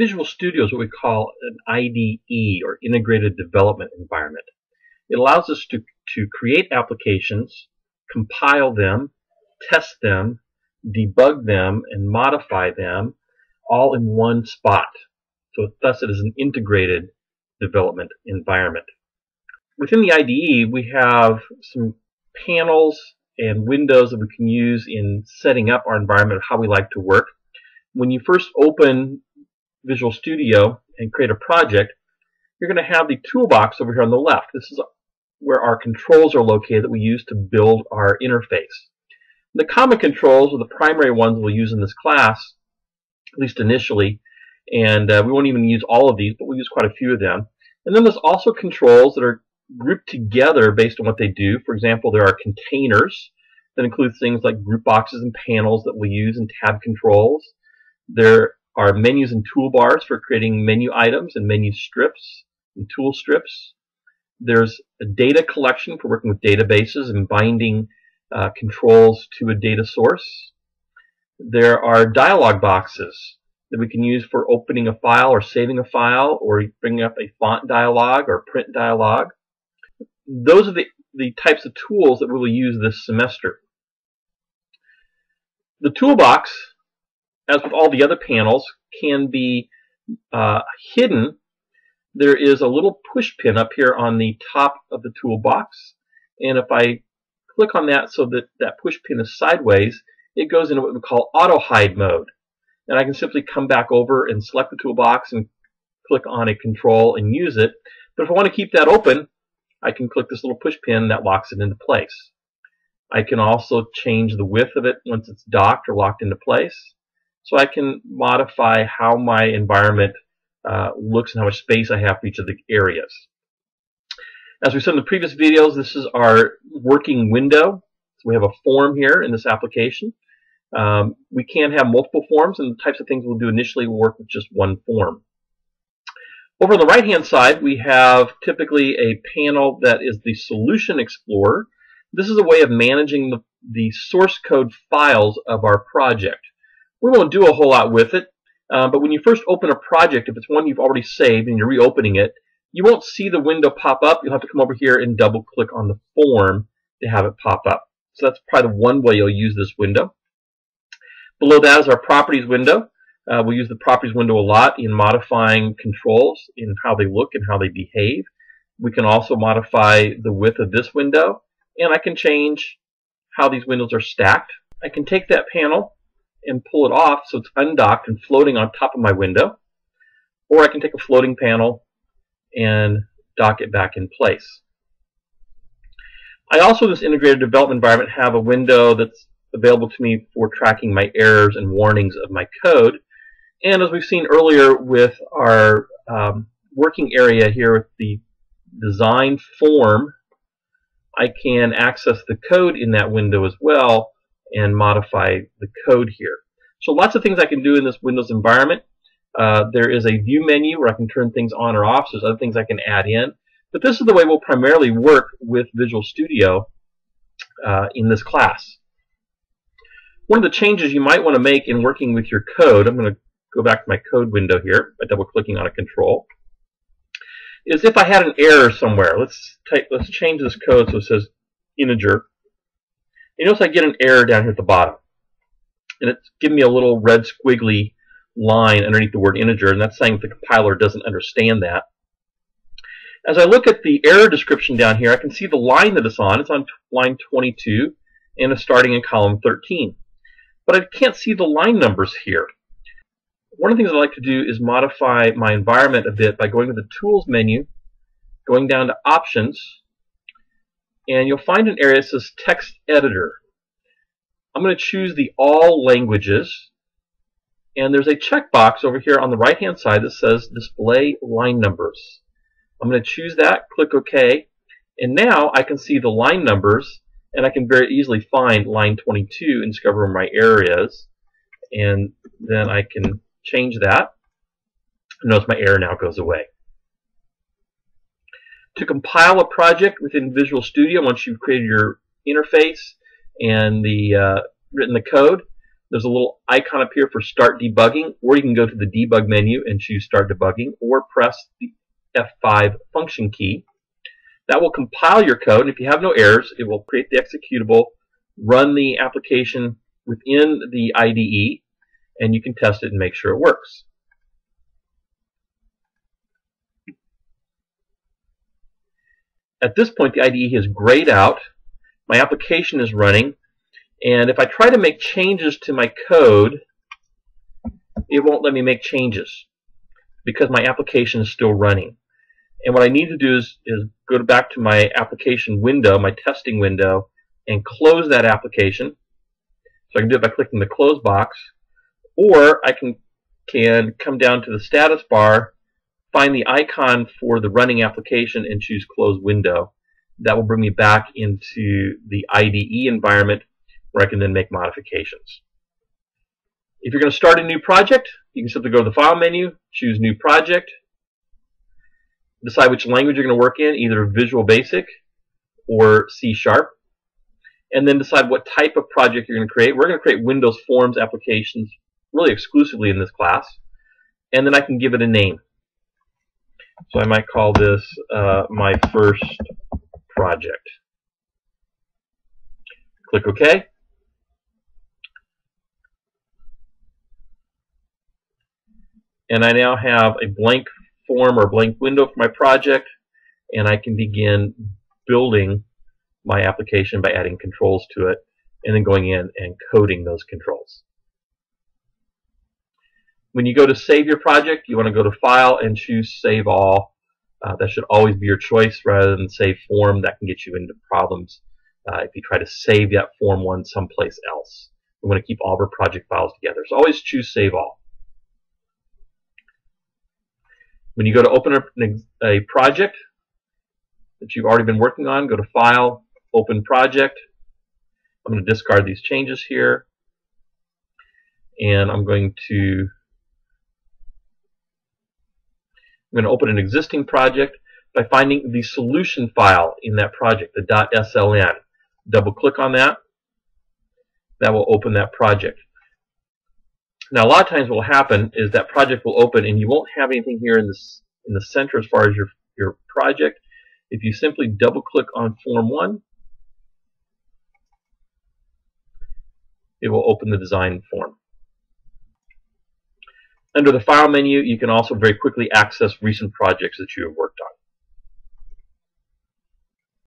Visual Studio is what we call an IDE, or Integrated Development Environment. It allows us to create applications, compile them, test them, debug them, and modify them all in one spot. So thus it is an integrated development environment. Within the IDE, we have some panels and windows that we can use in setting up our environment of how we like to work. When you first open Visual Studio and create a project, you're going to have the toolbox over here on the left. This is where our controls are located that we use to build our interface. The common controls are the primary ones we'll use in this class, at least initially, and we won't even use all of these, but we'll use quite a few of them. And then there's also controls that are grouped together based on what they do. For example, there are containers that include things like group boxes and panels that we use, and tab controls. There are menus and toolbars for creating menu items and menu strips and tool strips. There's a data collection for working with databases and binding controls to a data source. There are dialog boxes that we can use for opening a file or saving a file, or bringing up a font dialog or print dialog. Those are the types of tools that we will use this semester. The toolbox, as with all the other panels, can be hidden. There is a little push pin up here on the top of the toolbox, and if I click on that so that that push pin is sideways, it goes into what we call auto hide mode. And I can simply come back over and select the toolbox and click on a control and use it. But if I want to keep that open, I can click this little push pin that locks it into place. I can also change the width of it once it's docked or locked into place. So I can modify how my environment looks and how much space I have for each of the areas. As we said in the previous videos, this is our working window. So we have a form here in this application. We can have multiple forms, and the types of things we'll do initially will work with just one form. Over on the right-hand side, we have typically a panel that is the Solution Explorer. This is a way of managing the source code files of our project. We won't do a whole lot with it, but when you first open a project, if it's one you've already saved and you're reopening it, you won't see the window pop up. You'll have to come over here and double-click on the form to have it pop up. So that's probably the one way you'll use this window. Below that is our Properties window. We'll use the Properties window a lot in modifying controls in how they look and how they behave. We can also modify the width of this window, and I can change how these windows are stacked. I can take that panel and pull it off so it's undocked and floating on top of my window, or I can take a floating panel and dock it back in place. I also, in this integrated development environment, have a window that's available to me for tracking my errors and warnings of my code. And as we've seen earlier with our working area here with the design form, I can access the code in that window as well and modify the code here. So lots of things I can do in this Windows environment. There is a view menu where I can turn things on or off, so there's other things I can add in. But this is the way we'll primarily work with Visual Studio in this class. One of the changes you might want to make in working with your code, I'm going to go back to my code window here by double-clicking on a control, is if I had an error somewhere. Let's change this code so it says integer. You notice I get an error down here at the bottom. And it's giving me a little red squiggly line underneath the word integer, and that's saying the compiler doesn't understand that. As I look at the error description down here, I can see the line that it's on. It's on line 22, and it's starting in column 13. But I can't see the line numbers here. One of the things I like to do is modify my environment a bit by going to the Tools menu, going down to Options, and you'll find an area that says Text Editor. I'm going to choose the All Languages, and there's a checkbox over here on the right-hand side that says Display Line Numbers. I'm going to choose that, click OK, and now I can see the line numbers, and I can very easily find line 22 and discover where my error is, and then I can change that. Notice my error now goes away. To compile a project within Visual Studio, once you've created your interface and written the code, There's a little icon up here for Start Debugging, or you can go to the Debug menu and choose Start Debugging, or press the F5 function key. That will compile your code, and if you have no errors, it will create the executable, run the application within the IDE, and you can test it and make sure it works. At this point, the IDE has grayed out. My application is running, and if I try to make changes to my code, it won't let me make changes because my application is still running. And what I need to do is go back to my application window, my testing window, and close that application. So I can do it by clicking the close box, or I can come down to the status bar, find the icon for the running application, and choose Close Window. That will bring me back into the IDE environment where I can then make modifications. If you're going to start a new project, you can simply go to the File menu, choose New Project, decide which language you're going to work in, either Visual Basic or C#, and then decide what type of project you're going to create. We're going to create Windows Forms applications really exclusively in this class, and then I can give it a name. So I might call this my first project. Click OK. And I now have a blank form or blank window for my project, and I can begin building my application by adding controls to it and then going in and coding those controls. When you go to save your project, you want to go to File and choose Save All. That should always be your choice rather than Save Form. That can get you into problems if you try to save that Form 1 someplace else. We want to keep all of our project files together. So always choose Save All. When you go to open up a project that you've already been working on, go to File, Open Project. I'm going to discard these changes here, and I'm going to open an existing project by finding the solution file in that project, the .sln. Double click on that. That will open that project. Now, a lot of times what will happen is that project will open and you won't have anything here in the center as far as your project. If you simply double click on Form 1, it will open the design form. Under the File menu, you can also very quickly access recent projects that you have worked on.